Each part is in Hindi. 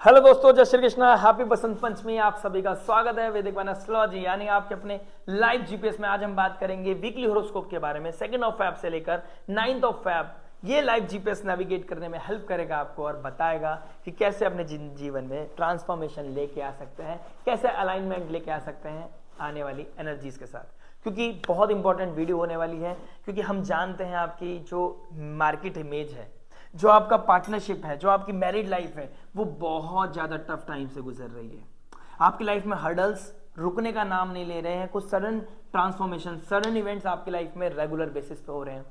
हेलो दोस्तों, जय श्री कृष्णा, हैप्पी बसंत पंचमी। आप सभी का स्वागत है वैदिक वन एस्ट्रोलॉजी यानी आपके अपने लाइव जीपीएस में। आज हम बात करेंगे वीकली हॉरोस्कोप के बारे में। 2 फेब से लेकर 9 फेब ये लाइव जीपीएस नेविगेट करने में हेल्प करेगा आपको और बताएगा कि कैसे अपने जीवन में ट्रांसफॉर्मेशन लेके आ सकते हैं, कैसे अलाइनमेंट लेके आ सकते हैं आने वाली एनर्जीज के साथ। क्योंकि बहुत इंपॉर्टेंट वीडियो होने वाली है, क्योंकि हम जानते हैं आपकी जो मार्केट इमेज है, जो आपका पार्टनरशिप है, जो आपकी मैरिड लाइफ है, वो बहुत ज़्यादा टफ टाइम से गुजर रही है। आपकी लाइफ में हर्डल्स रुकने का नाम नहीं ले रहे हैं। कुछ सडन ट्रांसफॉर्मेशन, सडन इवेंट्स आपकी लाइफ में रेगुलर बेसिस पे हो रहे हैं।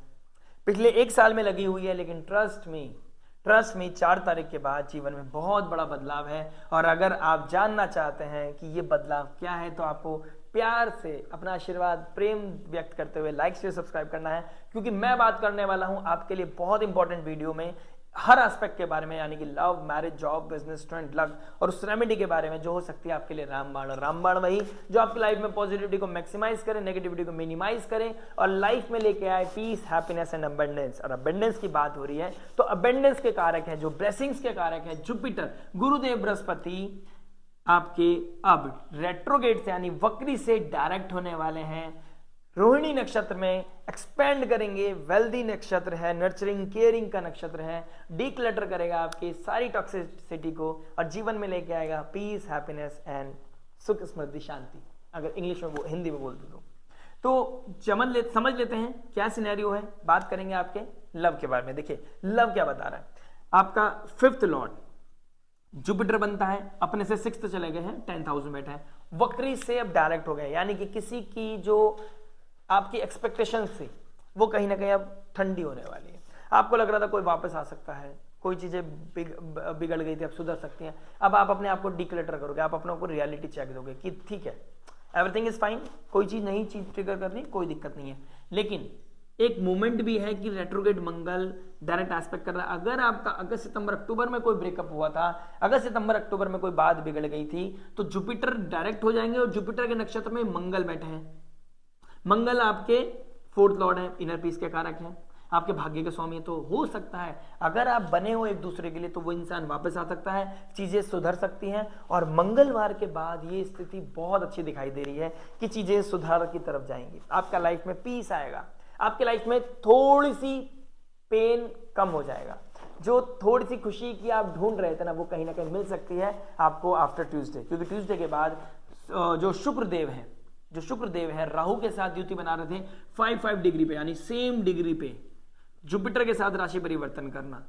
पिछले 1 साल में लगी हुई है, लेकिन ट्रस्ट मी 4 तारीख के बाद जीवन में बहुत बड़ा बदलाव है। और अगर आप जानना चाहते हैं कि ये बदलाव क्या है, तो आपको प्यार से अपना आशीर्वाद, प्रेम व्यक्त करते हुए लाइक शेयर सब्सक्राइब करना है, क्योंकि मैं बात करने वाला हूं आपके लिए बहुत इंपॉर्टेंट वीडियो में हर एस्पेक्ट के बारे में, यानी कि love, marriage, job, business, strength, luck और उस रेमेडी के बारे में जो हो सकती है आपके लिए रामबाण। और रामबाण वही जो आपकी लाइफ में पॉजिटिविटी को मैक्सिमाइज करे, नेगेटिविटी को मिनिमाइज करे और लाइफ में लेके आए पीस, हैप्पीनेस एंड अबंडेंस। और अबंडेंस की बात हो रही है तो अबंडेंस के कारक है, जो ब्लेसिंग्स के कारक है, जुपिटर, गुरुदेव बृहस्पति आपके अब रेट्रोगेट से यानी वक्री से डायरेक्ट होने वाले हैं। रोहिणी नक्षत्र में एक्सपेंड करेंगे। वेल्दी नक्षत्र है, नर्चरिंग केयरिंग का नक्षत्र है। डीक्लटर करेगा आपकी सारी टॉक्सिसिटी को और जीवन में लेके आएगा पीस, हैप्पीनेस एंड सुख, समृद्धि, शांति। अगर इंग्लिश में हिंदी में बोल दो तो समझ लेते हैं क्या सिनेरियो है। बात करेंगे आपके लव के बारे में। देखिए लव क्या बता रहा है। आपका 5th लॉर्ड जुपिटर बनता है, अपने से 6th चले गए हैं, 10th हाउस में बैठा है, वक्री से अब डायरेक्ट हो गए। यानी कि किसी की जो आपकी एक्सपेक्टेशन थी वो कहीं ना कहीं अब ठंडी होने वाली है। आपको लग रहा था कोई वापस आ सकता है, कोई चीजें बिगड़ गई थी, अब सुधर सकती हैं। अब आप अपने आप को डिक्लटर करोगे, आप अपने को रियलिटी चेक दोगे कि ठीक है, एवरीथिंग इज फाइन, कोई चीज नई चीज ट्रिगर करनी, कोई दिक्कत नहीं है। लेकिन एक मोमेंट भी है कि रेट्रोगेट मंगल डायरेक्ट एस्पेक्ट कर रहा है। अगर आपका अगस्त सितंबर अक्टूबर में कोई ब्रेकअप हुआ था, अगस्त सितंबर अक्टूबर में कोई बात बिगड़ गई थी, तो जुपिटर डायरेक्ट हो जाएंगे और जुपिटर के नक्षत्र में मंगल बैठे हैं। मंगल आपके 4th लॉर्ड है, इनर पीस के कारक हैं, आपके भाग्य के स्वामी। तो हो सकता है अगर आप बने हो एक दूसरे के लिए तो वो इंसान वापस आ सकता है, चीजें सुधर सकती हैं। और मंगलवार के बाद ये स्थिति बहुत अच्छी दिखाई दे रही है कि चीजें सुधार की तरफ जाएंगी। आपका लाइफ में पीस आएगा, आपके लाइफ में थोड़ी सी पेन कम हो जाएगा। जो थोड़ी सी खुशी की आप ढूंढ रहे थे ना, वो कहीं ना कहीं मिल सकती है आपको आफ्टर ट्यूसडे। क्योंकि ट्यूसडे के बाद जो शुक्रदेव है राहु के साथ युति बना रहे थे 5 डिग्री पे, यानी सेम डिग्री पे जुपिटर के साथ राशि परिवर्तन करना,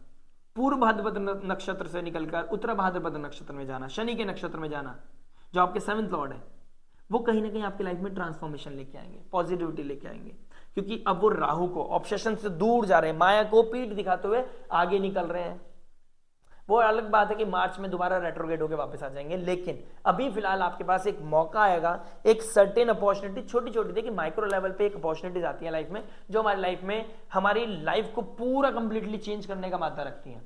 पूर्व भाद्रपद नक्षत्र से निकलकर उत्तर भाद्रपद नक्षत्र में जाना, शनि के नक्षत्र में जाना, जो आपके 7th लॉर्ड है, वो कहीं ना कहीं आपकी लाइफ में ट्रांसफॉर्मेशन लेके आएंगे, पॉजिटिविटी लेके आएंगे। क्योंकि अब वो राहु को ऑब्सेशन से दूर जा रहे हैं, माया को पीठ दिखाते हुए आगे निकल रहे हैं। वो अलग बात है कि मार्च में दोबारा रेट्रोगेट होकर वापस आ जाएंगे, लेकिन अभी फिलहाल आपके पास एक मौका आएगा, एक सर्टेन अपॉर्चुनिटी, छोटी छोटी देखिए माइक्रो लेवल पे एक अपॉर्चुनिटीज आती है लाइफ में, जो हमारी लाइफ में हमारी लाइफ को पूरा कंप्लीटली चेंज करने का मादा रखती है।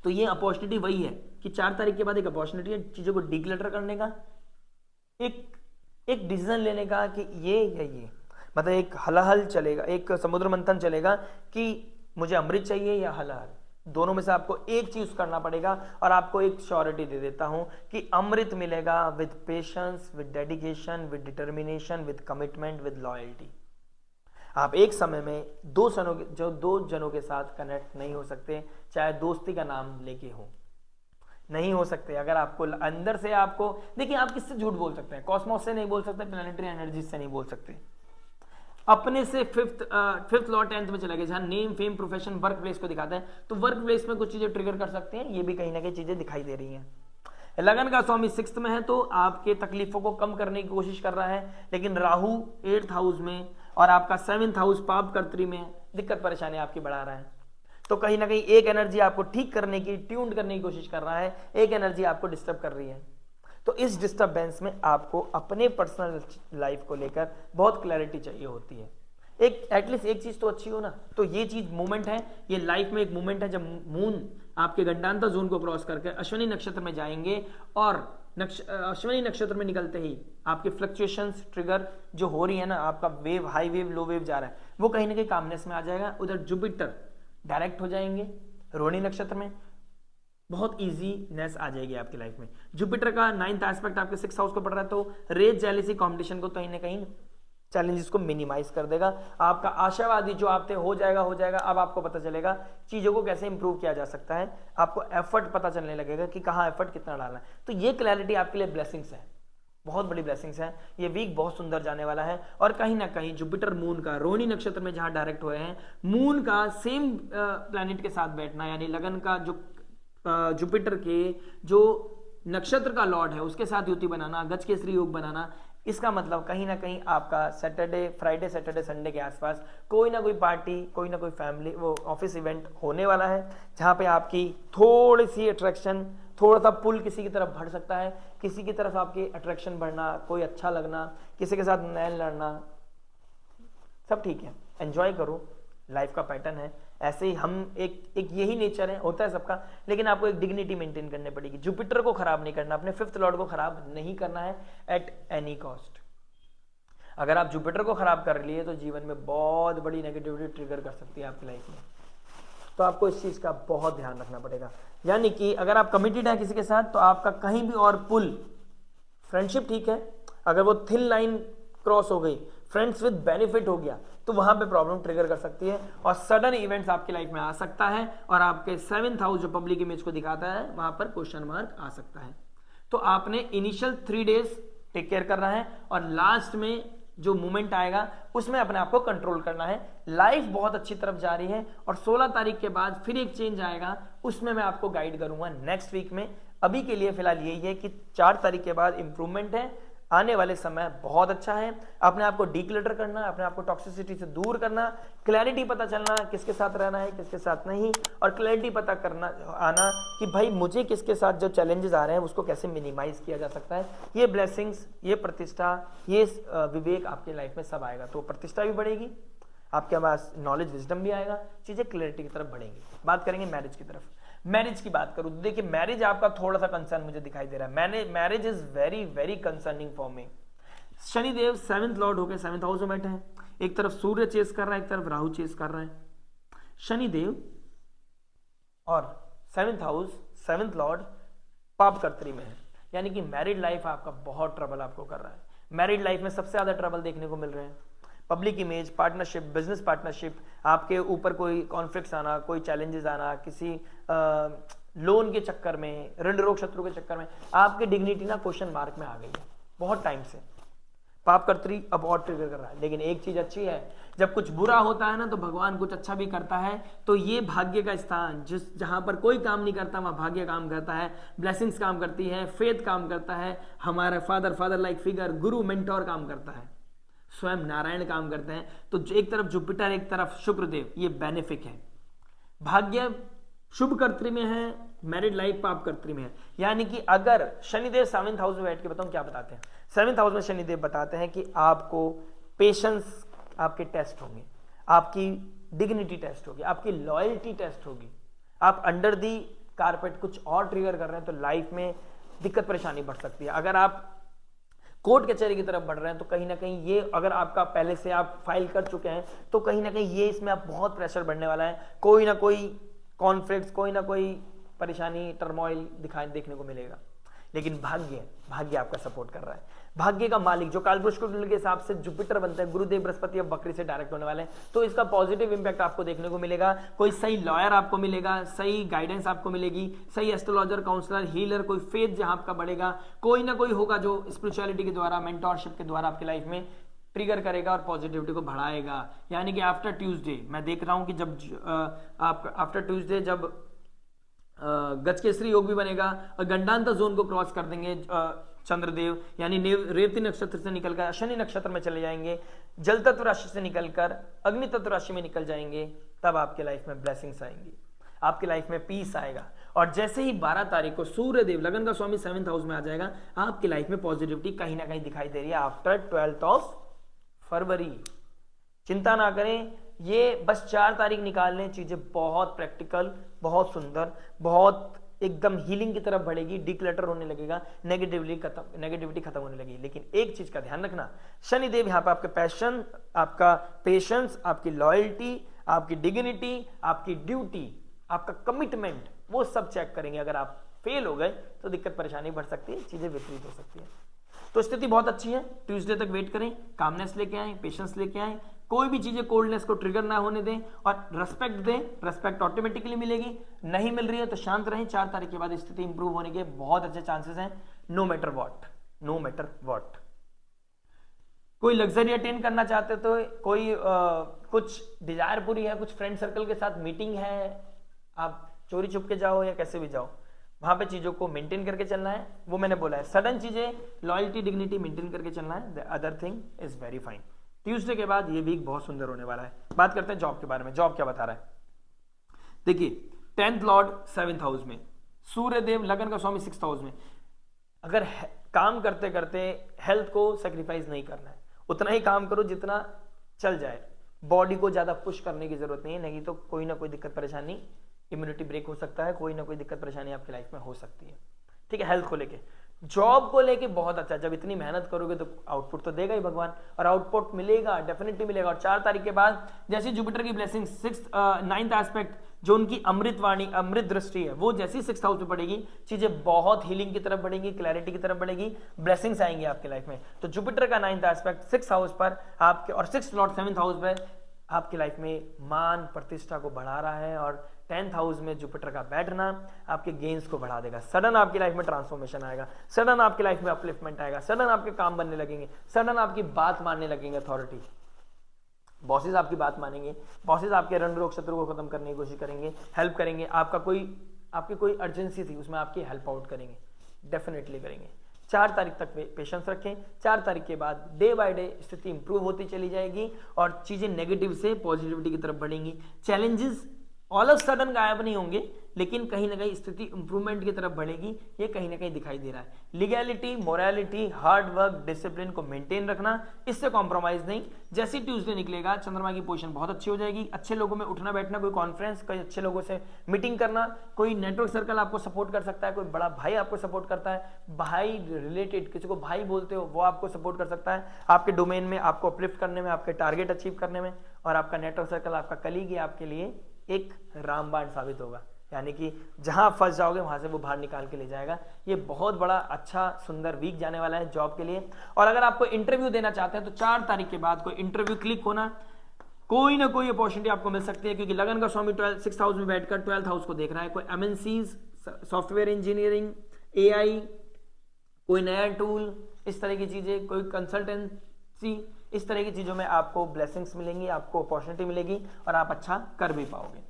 तो ये अपॉर्चुनिटी वही है कि 4 तारीख के बाद एक अपॉर्चुनिटी है चीजों को डिक्लटर करने का, एक डिसीजन लेने का कि ये या ये, मतलब एक हलाहल चलेगा, एक समुद्र मंथन चलेगा कि मुझे अमृत चाहिए या हलाहल। दोनों में से आपको एक चीज करना पड़ेगा। और आपको एक श्योरिटी दे देता हूं कि अमृत मिलेगा with patience, with dedication, with determination, with commitment, with loyalty. आप एक समय में दो जनों के साथ कनेक्ट नहीं हो सकते, चाहे दोस्ती का नाम लेके हो, नहीं हो सकते। अगर आपको अंदर से आपको देखिए, आप किससे झूठ बोल सकते हैं? कॉस्मोस से नहीं बोल सकते, प्लैनेटरी एनर्जी से नहीं बोल सकते, अपने से 5th लॉर्ड 10th में चला गया, जहां name, fame, profession, work place को दिखाता है। तो वर्क प्लेस में कुछ चीजें ट्रिगर कर सकते हैं, ये भी कहीं ना कहीं चीजें दिखाई दे रही हैं। लगन का स्वामी 6th में है, तो आपके तकलीफों को कम करने की कोशिश कर रहा है। लेकिन राहु 8th हाउस में और आपका 7th हाउस पाप कर्त्री में दिक्कत परेशानी आपकी बढ़ा रहा है। तो कहीं ना कहीं एक एनर्जी आपको ठीक करने की, ट्यून करने की कोशिश कर रहा है, एक एनर्जी आपको डिस्टर्ब कर रही है। तो इस डिस्टर्बेंस में आपको अपने पर्सनल लाइफ को लेकर बहुत क्लैरिटी चाहिए होती है। एक एटलीस्ट एक चीज तो अच्छी हो ना। तो ये चीज मूवमेंट है, ये लाइफ में एक मूवमेंट है जब मून आपके गंडांतर जोन को क्रॉस करके अश्विनी नक्षत्र में जाएंगे और अश्विनी नक्षत्र में निकलते ही आपके फ्लक्चुएशंस ट्रिगर जो हो रही है ना, आपका वेव, हाई वेव, लो वेव जा रहा है, वो कहीं ना कहीं कामनेस में आ जाएगा। उधर जुपिटर डायरेक्ट हो जाएंगे रोहिणी नक्षत्र में, बहुत इजीनेस आ जाएगी आपकी लाइफ में। जुपिटर का 9th एस्पेक्ट आपके 6th हाउस को पड़ रहा है, तो रेज जेलेसी कंपटीशन को कहीं ना कहीं चैलेंजेस को मिनिमाइज कर देगा। आपका आशावादी जो आप थे हो जाएगा हो जाएगा, अब आपको पता चलेगा चीज़ों को कैसे इंप्रूव किया जा सकता है, आपको एफर्ट पता चलने लगेगा कि कहाँ एफर्ट कितना डालना है। तो ये क्लैरिटी आपके लिए ब्लेसिंग्स है, बहुत बड़ी ब्लेसिंग्स है। ये वीक बहुत सुंदर जाने वाला है। और कहीं ना कहीं जुपिटर मून का रोहिणी नक्षत्र में जहां डायरेक्ट हुए हैं, मून का सेम प्लैनेट के साथ बैठना, यानी लगन का जो जुपिटर के जो नक्षत्र का लॉर्ड है उसके साथ युति बनाना, गज केसरी योग बनाना, इसका मतलब कहीं ना कहीं आपका सैटरडे, फ्राइडे, सैटरडे, संडे के आसपास कोई ना कोई पार्टी, कोई ना कोई फैमिली वो ऑफिस इवेंट होने वाला है, जहां पे आपकी थोड़ी सी अट्रैक्शन, थोड़ा सा पुल किसी की तरफ बढ़ सकता है, किसी की तरफ आपकी अट्रैक्शन बढ़ना, कोई अच्छा लगना, किसी के साथ नैन लड़ना, सब ठीक है, एंजॉय करो, लाइफ का पैटर्न है ऐसे ही। हम एक यही नेचर है, होता है सबका, लेकिन आपको एक डिग्निटी मेंटेन करनी पड़ेगी। जुपिटर को खराब नहीं करना, अपने 5th लॉर्ड को खराब नहीं करना है एट एनी कॉस्ट। अगर आप जुपिटर को खराब कर लिए तो जीवन में बहुत बड़ी नेगेटिविटी ट्रिगर कर सकती है आपकी लाइफ में, तो आपको इस चीज का बहुत ध्यान रखना पड़ेगा। यानी कि अगर आप कमिटेड है किसी के साथ तो आपका कहीं भी और पुल, फ्रेंडशिप ठीक है, अगर वो थिन लाइन क्रॉस हो गई, फ्रेंड्स विद बेनिफिट हो गया, तो वहां पे प्रॉब्लम ट्रिगर कर सकती है और सडन इवेंट्स आपकी लाइफ में आ सकता है, और आपके 7th हाउस जो पब्लिक इमेज को दिखाता है वहां पर क्वेश्चन मार्क आ सकता है। तो आपने इनिशियल 3 डेज टेक केयर करना है और लास्ट में जो मूवमेंट आएगा उसमें अपने आप को कंट्रोल करना है। लाइफ बहुत अच्छी तरफ जा रही है और 16 तारीख के बाद फिर एक चेंज आएगा, उसमें मैं आपको गाइड करूंगा नेक्स्ट वीक में। अभी के लिए फिलहाल यही है कि 4 तारीख के बाद इंप्रूवमेंट है, आने वाले समय बहुत अच्छा है। अपने आप को डीक्लटर करना, अपने आप को टॉक्सिसिटी से दूर करना, क्लैरिटी पता चलना किसके साथ रहना है किसके साथ नहीं, और क्लैरिटी पता करना आना कि भाई मुझे किसके साथ जो चैलेंजेस आ रहे हैं उसको कैसे मिनिमाइज किया जा सकता है। ये ब्लेसिंग्स, ये प्रतिष्ठा, ये विवेक आपके लाइफ में सब आएगा, तो प्रतिष्ठा भी बढ़ेगी, आपके पास नॉलेज विजडम भी आएगा, चीजें क्लैरिटी की तरफ बढ़ेंगी। बात करेंगे मैरिज की तरफ। मैरिज की बात करूं तो देखिए, मैरिज आपका थोड़ा सा कंसर्न मुझे दिखाई दे रहा है। Marriage is very very concerning for me. Shanidev 7th Lord होकर 7th हाउस में बैठे हैं, एक तरफ सूर्य चेस कर रहा है, एक तरफ राहु चेस कर रहा है। शनिदेव और 7th हाउस, 7th लॉर्ड पापकर्त्री में है, यानी कि मैरिड लाइफ आपका बहुत ट्रबल आपको कर रहा है। मैरिड लाइफ में सबसे ज्यादा ट्रबल देखने को मिल रहे हैं। Public image, partnership, business partnership, आपके ऊपर कोई कॉन्फ्लिक्ट्स आना, कोई चैलेंजेस आना, किसी लोन के चक्कर में, ऋण रोग शत्रु के चक्कर में आपकी डिग्निटी ना क्वेश्चन मार्क में आ गई है बहुत टाइम से। पापकर्त्री अब और ट्रिगर कर रहा है, लेकिन एक चीज अच्छी है, जब कुछ बुरा होता है ना तो भगवान कुछ अच्छा भी करता है। तो ये भाग्य का स्थान, जहां पर कोई काम नहीं करता वहां भाग्य काम करता है, ब्लेसिंग्स काम करती है, फेथ काम करता है, हमारा फादर लाइक फिगर, गुरु मेंटोर काम करता है, स्वयं नारायण काम करते हैं। तो एक तरफ जुपिटर, एक तरफ शुक्रदेव, ये बेनिफिक है। भाग्य शुभ कर्त्री में है, मैरिड लाइफ पाप कर्त्री में है। यानी कि अगर शनिदेव 7th हाउस में बैठ के बताऊं क्या बताते हैं, 7th हाउस में शनिदेव बताते हैं कि आपको पेशेंस, आपके टेस्ट होंगे, आपकी डिग्निटी टेस्ट होगी, आपकी लॉयल्टी टेस्ट होगी। आप अंडर दी कारपेट कुछ और ट्रिगर कर रहे हैं तो लाइफ में दिक्कत परेशानी बढ़ सकती है। अगर आप कोर्ट कचहरी की तरफ बढ़ रहे हैं तो कहीं ना कहीं ये, अगर आपका पहले से आप फाइल कर चुके हैं तो कहीं ना कहीं ये इसमें आप बहुत प्रेशर बढ़ने वाला है, कोई ना कोई कॉन्फ्लिक्ट, कोई ना कोई परेशानी, टर्मोइल देखने को मिलेगा। लेकिन भाग्य आपका सपोर्ट कर रहा है। भाग्य का मालिक जो कालपुरुष कुंडली के हिसाब से जुपिटर बनता है, गुरुदेव बृहस्पति अब बकरी से डायरेक्ट होने वाले हैं, तो इसका पॉजिटिव इंपैक्ट आपको देखने को मिलेगा। कोई सही लॉयर आपको मिलेगा, सही गाइडेंस आपको मिलेगी, सही एस्ट्रोलॉजर, काउंसलर, हीलर, कोई फेथ जहां आपका बढ़ेगा, कोई ना कोई होगा जो स्पिरिचुअलिटी के द्वारा, मेंटोरशिप के द्वारा आपकी लाइफ में ट्रिगर करेगा और पॉजिटिविटी को बढ़ाएगा। यानी कि आफ्टर ट्यूसडे मैं देख रहा हूं कि जब आप आफ्टर ट्यूसडे जब गज केसरी योग भी बनेगा और गंडांतर जोन को क्रॉस कर देंगे चंद्रदेव, यानी रेवती नक्षत्र से निकलकर शनि नक्षत्र में चले जाएंगे, जल तत्व राशि से निकलकर अग्नि तत्व राशि में निकल जाएंगे, तब आपके लाइफ में ब्लेसिंग्स आएंगी, आपकी लाइफ में पीस आएगा। और जैसे ही 12 तारीख को सूर्यदेव लगन का स्वामी 7th हाउस में आ जाएगा, आपकी लाइफ में पॉजिटिविटी कहीं ना कहीं दिखाई दे रही है आफ्टर 12th ऑफ फरवरी। चिंता ना करें, ये बस 4 तारीख निकाल लें, चीजें बहुत प्रैक्टिकल, बहुत सुंदर, बहुत एकदम हीलिंग की तरफ बढ़ेगी, डिक्लटर होने लगेगा, नेगेटिविटी खत्म होने लगेगी। लेकिन एक चीज का ध्यान रखना, शनिदेव यहाँ पे आपके पैशन, आपका पेशेंस, आपकी लॉयल्टी, आपकी डिग्निटी, आपकी ड्यूटी, आपका कमिटमेंट, वो सब चेक करेंगे। अगर आप फेल हो गए तो दिक्कत परेशानी बढ़ सकती है, चीजें विपरीत हो सकती है। तो स्थिति बहुत अच्छी है, ट्यूसडे तक वेट करें, कामनेस लेके आए, पेशेंस लेके आए, कोई भी चीजें कोल्डनेस को ट्रिगर ना होने दें और रेस्पेक्ट दें। रेस्पेक्ट ऑटोमेटिकली मिलेगी, नहीं मिल रही है तो शांत रहें। 4 तारीख के बाद स्थिति इंप्रूव होने के बहुत अच्छे चांसेस हैं, no matter what, no matter what. कोई लग्जरी अटेंड करना चाहते तो कोई कुछ डिजायर पूरी है, कुछ फ्रेंड सर्कल के साथ मीटिंग है, आप चोरी छुप के जाओ या कैसे भी जाओ, वहां पे चीजों को मेंटेन करके चलना है। वो मैंने बोला है, सडन चीजें लॉयल्टी डिग्निटी मेंटेन करके चलना है, the other thing is very fine. Tuesday के बाद ये वीक बहुत सुंदर होने वाला है। बात करते हैं जॉब के बारे में। जॉब क्या बता रहा है, देखिए 10th लॉर्ड 7th हाउस में, सूर्य देव लगन का स्वामी 6th हाउस में। अगर काम करते करते हेल्थ को सेक्रीफाइस नहीं करना है, उतना ही काम करो जितना चल जाए, बॉडी को ज्यादा पुश करने की जरूरत नहीं है, नहीं तो कोई ना कोई दिक्कत परेशानी, इम्यूनिटी ब्रेक हो सकता है, कोई ना कोई दिक्कत परेशानी आपकी लाइफ में हो सकती है। ठीक है, हेल्थ को लेके, जॉब को लेके बहुत अच्छा, जब इतनी मेहनत करोगे तो आउटपुट तो देगा ही भगवान, और आउटपुट मिलेगा, डेफिनेटली मिलेगा। और 4 तारीख के बाद जैसी जुपिटर की ब्लेसिंग 9th एस्पेक्ट, जो उनकी अमृतवाणी, अमृत दृष्टि है, वो जैसी 6th हाउस में पड़ेगी, चीजें बहुत हीलिंग की तरफ बढ़ेंगी, क्लैरिटी की तरफ बढ़ेगी, ब्लेसिंग्स आएंगी आपकी लाइफ में। तो जुपिटर का 9th एस्पेक्ट 6th हाउस पर आपके, और 6th लॉर्ड 7th हाउस पर आपकी लाइफ में मान प्रतिष्ठा को बढ़ा रहा है, और 10th हाउस में जुपिटर का बैठना आपके गेन्स को बढ़ा देगा। सडन आपकी लाइफ में ट्रांसफॉर्मेशन आएगा, सडन आपकी लाइफ में अपलिफ्टमेंट आएगा, सडन आपके काम बनने लगेंगे, सडन आपकी बात मानने लगेंगे अथॉरिटी, बॉसेस आपकी बात मानेंगे, बॉसेस आपके रण रोग शत्रु को खत्म करने की कोशिश करेंगे, हेल्प करेंगे। आपकी कोई अर्जेंसी थी उसमें आपकी हेल्प आउट करेंगे, डेफिनेटली करेंगे। 4 तारीख तक पेशेंस रखें। 4 तारीख के बाद डे बाय डे स्थिति इंप्रूव होती चली जाएगी और चीजें नेगेटिव से पॉजिटिविटी की तरफ बढ़ेंगी। चैलेंजेस ऑल ऑफ सडन गायब नहीं होंगे, लेकिन कहीं ना कहीं स्थिति इंप्रूवमेंट की तरफ बढ़ेगी, ये कहीं ना कहीं दिखाई दे रहा है। Legality, morality, hard work, discipline को मेंटेन रखना, इससे कॉम्प्रोमाइज नहीं। जैसे ट्यूसडे निकलेगा, चंद्रमा की पोजीशन बहुत अच्छी हो जाएगी, अच्छे लोगों में उठना बैठना, कोई कॉन्फ्रेंस, कोई अच्छे लोगों से मीटिंग करना, कोई नेटवर्क सर्कल आपको सपोर्ट कर सकता है, कोई बड़ा भाई आपको सपोर्ट करता है, भाई रिलेटेड किसी को भाई बोलते हो वो आपको सपोर्ट कर सकता है आपके डोमेन में, आपको अपलिफ्ट करने में, आपके टारगेट अचीव करने में। और आपका नेटवर्क सर्कल, आपका कलीग आपके लिए एक रामबाण साबित होगा, यानी कि जहां फंस जाओगे वहां से वो बाहर निकाल के ले जाएगा। ये बहुत बड़ा अच्छा सुंदर वीक जाने वाला है जॉब के लिए। और अगर आपको इंटरव्यू देना चाहते हैं तो 4 तारीख के बाद कोई इंटरव्यू क्लिक होना, कोई ना कोई अपॉर्चुनिटी आपको मिल सकती है, क्योंकि लगन का स्वामी 6th हाउस में बैठकर 12th हाउस को देख रहा है। कोई एमएनसीज, सॉफ्टवेयर इंजीनियरिंग, एआई, कोई नया टूल, इस तरह की चीजें, कोई कंसल्टेंसी, इस तरह की चीजों में आपको ब्लेसिंग्स मिलेंगी, आपको अपॉर्चुनिटी मिलेगी और आप अच्छा कर भी पाओगे।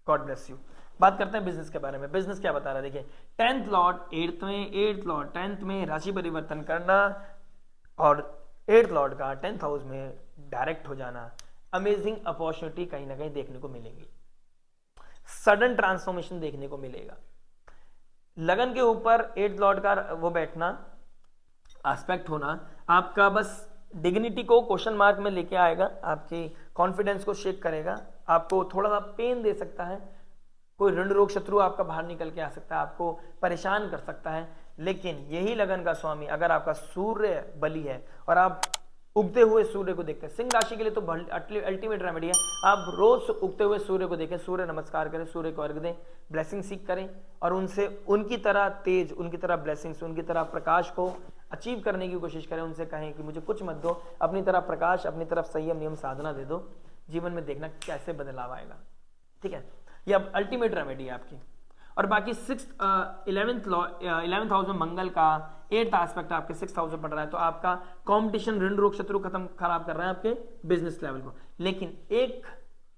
God bless you. बात करते हैं बिजनेस के बारे में। बिजनेस क्या बता रहा है, देखिए 10th लॉर्ड 8th में, 8th लॉर्ड 10th में राशि परिवर्तन करना और 8th लॉर्ड का 10th हाउस में डायरेक्ट हो जाना, अमेजिंग अपॉर्चुनिटी कहीं ना कहीं देखने को मिलेगी, सडन ट्रांसफॉर्मेशन देखने को मिलेगा। लगन के ऊपर 8th लॉर्ड का वो बैठना, एस्पेक्ट होना, आपका बस डिग्निटी को क्वेश्चन मार्क में लेके आएगा, आपकी कॉन्फिडेंस को शेक करेगा, आपको थोड़ा सा पेन दे सकता है, कोई ऋण रोग शत्रु आपका बाहर निकल के आ सकता है, आपको परेशान कर सकता है। लेकिन यही लगन का स्वामी अगर आपका सूर्य बली है और आप उगते हुए सूर्य को देखते हैं, सिंह राशि के लिए तो अल्टीमेट रेमेडी है, आप रोज उगते हुए सूर्य को देखें, सूर्य नमस्कार करें, सूर्य को अर्घ दें, ब्लेसिंग सीख करें और उनसे उनकी तरह तेज, उनकी तरह ब्लेसिंग्स, उनकी तरह प्रकाश को अचीव करने की कोशिश करें। उनसे कहें कि मुझे कुछ मत दो, अपनी तरह प्रकाश, अपनी तरफ संयम नियम साधना दे दो, जीवन में देखना कैसे बदलाव आएगा। ठीक है, ये अब अल्टीमेट रेमेडी है आपकी। और बाकी 11th हाउस में मंगल का 8th एस्पेक्ट आपके 6th हाउस में पड़ रहा है, तो आपका कंपटीशन, ऋण रोग शत्रु खराब कर रहा है आपके बिजनेस लेवल को। लेकिन एक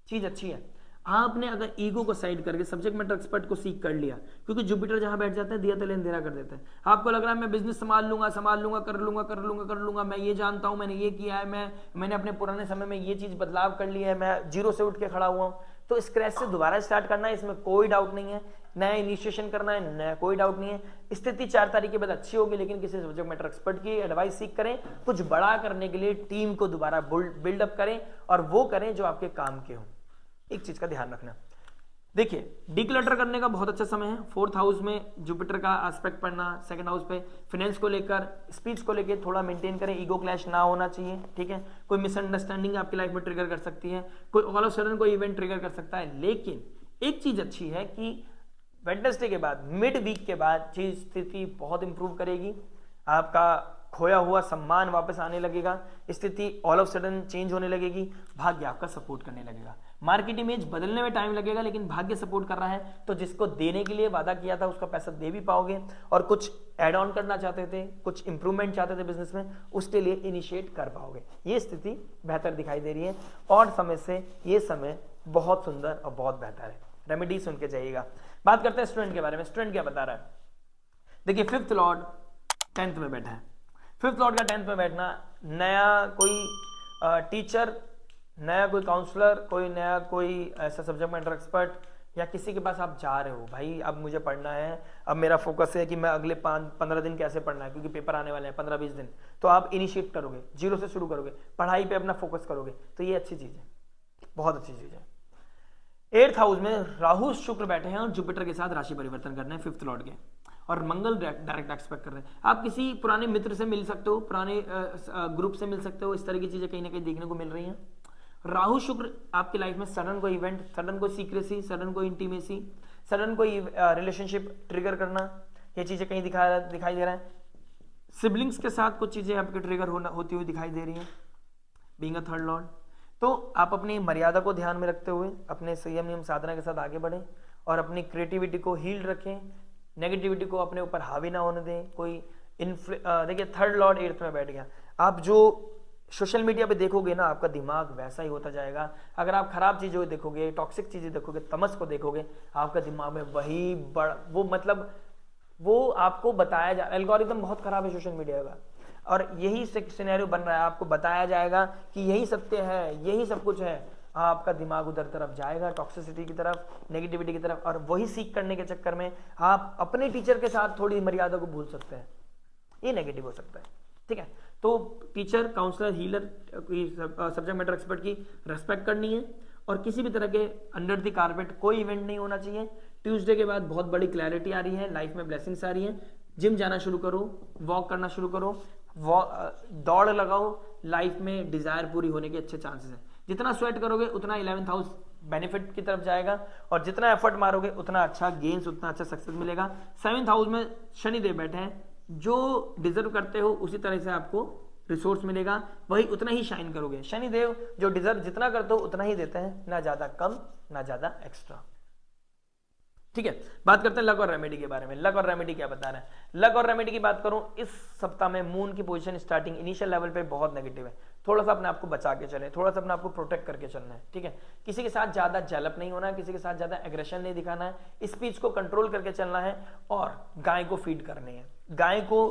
चीज अच्छी है, आपने अगर ईगो को साइड करके सब्जेक्ट मैटर एक्सपर्ट को सीख कर लिया, क्योंकि जुपिटर जहां बैठ जाते हैं दिया तले अंधेरा कर देते हैं। आपको लग रहा है मैं बिजनेस संभाल लूंगा, कर लूंगा, मैं ये जानता हूं, मैंने ये किया है, मैंने अपने पुराने समय में ये चीज बदलाव कर लिया है, मैं जीरो से उठ के खड़ा हुआ हूं। तो स्क्रैच से दोबारा स्टार्ट करना है, इसमें कोई डाउट नहीं है, नया इनिशिएशन करना है, नया कोई डाउट नहीं है। स्थिति 4 तारीख के बाद अच्छी होगी, लेकिन किसी सब्जेक्ट मैटर एक्सपर्ट की एडवाइस सीख करें, कुछ बड़ा करने के लिए टीम को दोबारा बिल्डअप करें और वो करें जो आपके काम के हों। एक चीज का ध्यान रखना, देखिए डिक्लटर करने का बहुत अच्छा समय है। 4th हाउस में जुपिटर का एस्पेक्ट पड़ना, 2nd हाउस पे फाइनेंस को लेकर, स्पीच को लेकर थोड़ा मेंटेन करें, ईगो क्लैश ना होना चाहिए। ठीक है, कोई मिसअंडरस्टैंडिंग आपकी लाइफ में ट्रिगर कर सकती है, कोई ऑल ऑफ सडन कोई इवेंट ट्रिगर कर सकता है। लेकिन एक चीज अच्छी है कि वेडनेसडे के बाद मिड वीक के बाद चीज स्थिति बहुत इंप्रूव करेगी, आपका खोया हुआ सम्मान वापस आने लगेगा, स्थिति ऑल ऑफ सडन चेंज होने लगेगी, भाग्य आपका सपोर्ट करने लगेगा। मार्केट इमेज बदलने में टाइम लगेगा लेकिन भाग्य सपोर्ट कर रहा है, तो जिसको देने के लिए वादा किया था उसका पैसा दे भी पाओगे, और कुछ एड ऑन करना चाहते थे, कुछ इंप्रूवमेंट चाहते थे बिजनेस में, उसके लिए इनिशिएट कर पाओगे। ये स्थिति बेहतर दिखाई दे रही है और समय से ये समय बहुत सुंदर और बहुत बेहतर है। रेमेडी सुन के जाइएगा। बात करते हैं स्टूडेंट के बारे में। स्टूडेंट क्या बता रहा है, देखिए फिफ्थ लॉर्ड 10th में बैठा है। फिफ्थ लॉर्ड का 10th में बैठना, नया कोई टीचर, नया कोई काउंसलर, कोई नया कोई ऐसा सब्जेक्ट मैटर एक्सपर्ट, या किसी के पास आप जा रहे हो, भाई अब मुझे पढ़ना है, अब मेरा फोकस है कि मैं अगले 15 दिन कैसे पढ़ना है क्योंकि पेपर आने वाले हैं 15-20 दिन, तो आप इनिशिएट करोगे, जीरो से शुरू करोगे, पढ़ाई पे अपना फोकस करोगे, तो ये अच्छी चीज़ है, बहुत अच्छी चीज़ है। 8th हाउस में राहु शुक्र बैठे हैं और जुपिटर के साथ राशि परिवर्तन करने हैं फिफ्थ लॉर्ड के, और मंगल डायरेक्ट एक्सपेक्ट कर रहे हैं। आप किसी पुराने मित्र से मिल सकते हो, पुराने ग्रुप से मिल सकते हो, इस तरह की चीजें कहीं ना कहीं देखने को मिल रही हैं। राहु शुक्र आपकी लाइफ में सडन कोई इवेंट, सडन कोई सीक्रेसी, सडन कोई इंटीमेसी, सडन कोई रिलेशनशिप ट्रिगर करना, ये चीजें कहीं दिखाई दे रहा है। सिबलिंग्स के साथ कुछ चीजें आपके ट्रिगर होती हुई दिखाई दे रही हैं, बीइंग अ थर्ड लॉर्ड। तो आप अपनी मर्यादा को ध्यान में रखते हुए अपने संयम नियम साधना के साथ आगे बढ़ें और अपनी क्रिएटिविटी को हील रखें, नेगेटिविटी को अपने ऊपर हावी ना होने दें। कोई देखिए थर्ड लॉर्ड 8th में बैठ गया, आप जो सोशल मीडिया पे देखोगे ना, आपका दिमाग वैसा ही होता जाएगा। अगर आप खराब चीज़ें देखोगे, टॉक्सिक चीज़ें देखोगे, तमस को देखोगे, आपका दिमाग में वही वो आपको बताया जा, एल्गोरिदम बहुत खराब है सोशल मीडिया का, और यही सिनेरियो बन रहा है, आपको बताया जाएगा कि यही सत्य है, यही सब कुछ है, आपका दिमाग उधर तरफ जाएगा, टॉक्सिसिटी की तरफ, नेगेटिविटी की तरफ, और वही सीख करने के चक्कर में आप अपने टीचर के साथ थोड़ी मर्यादा को भूल सकते हैं, ये नेगेटिव हो सकता है। ठीक है, तो teacher, counsellor, healer, subject matter expert की रेस्पेक्ट करनी है, और किसी भी तरह के अंडर द कारपेट कोई इवेंट नहीं होना चाहिए। ट्यूसडे के बाद बहुत बड़ी क्लैरिटी आ रही है, लाइफ में ब्लेसिंग्स आ रही है, जिम जाना शुरू करो, वॉक करना शुरू करो, दौड़ लगाओ, लाइफ में डिजायर पूरी होने के अच्छे चांसेस हैं। जितना स्वेट करोगे उतना 11th हाउस बेनिफिट की तरफ जाएगा, और जितना एफर्ट मारोगे उतना अच्छा गेन्स, उतना अच्छा सक्सेस मिलेगा। 7th हाउस में शनिदेव बैठे हैं, जो डिजर्व करते हो उसी तरह से आपको रिसोर्स मिलेगा, वही उतना ही शाइन करोगे। शनिदेव जो डिजर्व जितना करते हो उतना ही देते हैं, ना ज्यादा कम ना ज्यादा एक्स्ट्रा। ठीक है, बात करते हैं लक और रेमेडी के बारे में। लक और रेमेडी क्या बता रहे हैं। लक और रेमेडी की बात करूं, इस सप्ताह में मून की पोजीशन स्टार्टिंग इनिशियल लेवल पे बहुत नेगेटिव है, थोड़ा सा अपने आप को बचा के चले, थोड़ा सा अपने आप को प्रोटेक्ट करके चलना है। ठीक है, किसी के साथ ज्यादा जलप नहीं होना है, किसी के साथ ज्यादा एग्रेशन नहीं दिखाना है, स्पीच को कंट्रोल करके चलना है, और गाय को फीड करनी है। गाय को,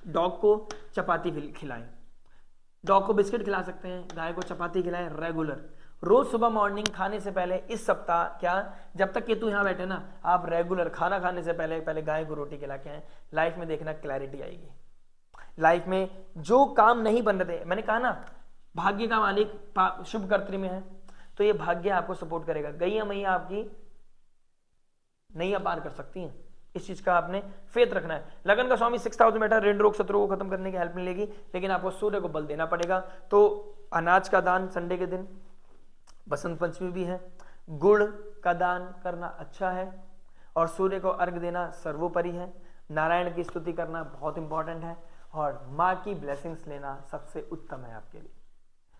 डॉग को चपाती खिलाएं, डॉग को बिस्किट खिला सकते हैं, गाय को चपाती खिलाएं रेगुलर, रोज सुबह मॉर्निंग खाने से पहले। इस सप्ताह क्या, जब तक केतु यहाँ बैठे ना, आप रेगुलर खाना खाने से पहले गाय को रोटी खिला के आए, लाइफ में देखना क्लैरिटी आएगी। लाइफ में जो काम नहीं बन रहे थे, मैंने कहा ना भाग्य का मालिक शुभ कर्त्री में है, तो ये भाग्य आपको सपोर्ट करेगा, गैया मैया आपकी नैया पार कर सकती हैं, इस चीज का आपने फेथ रखना है। लगन का स्वामी 6th हाउस में बैठा, ऋण रोग शत्रु को खत्म करने की हेल्प मिलेगी, लेकिन आपको सूर्य को बल देना पड़ेगा। तो अनाज का दान संडे के दिन, बसंत पंचमी भी है, गुड़ का दान करना अच्छा है, और सूर्य को अर्घ देना सर्वोपरि है। नारायण की स्तुति करना बहुत इंपॉर्टेंट है, और माँ की ब्लेसिंग्स लेना सबसे उत्तम है आपके लिए।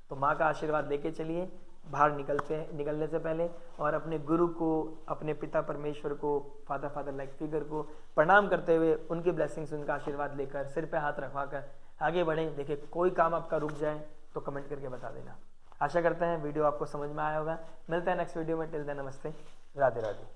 तो माँ का आशीर्वाद लेके चलिए बाहर निकलने से पहले, और अपने गुरु को, अपने पिता परमेश्वर को, फादर लाइक फिगर को प्रणाम करते हुए उनकी ब्लेसिंग्स, उनका आशीर्वाद लेकर सिर पे हाथ रखवाकर आगे बढ़ें। देखिए कोई काम आपका रुक जाए तो कमेंट करके बता देना। आशा करते हैं वीडियो आपको समझ में आया होगा। मिलते हैं नेक्स्ट वीडियो में, टिल देन नमस्ते, राधे राधे।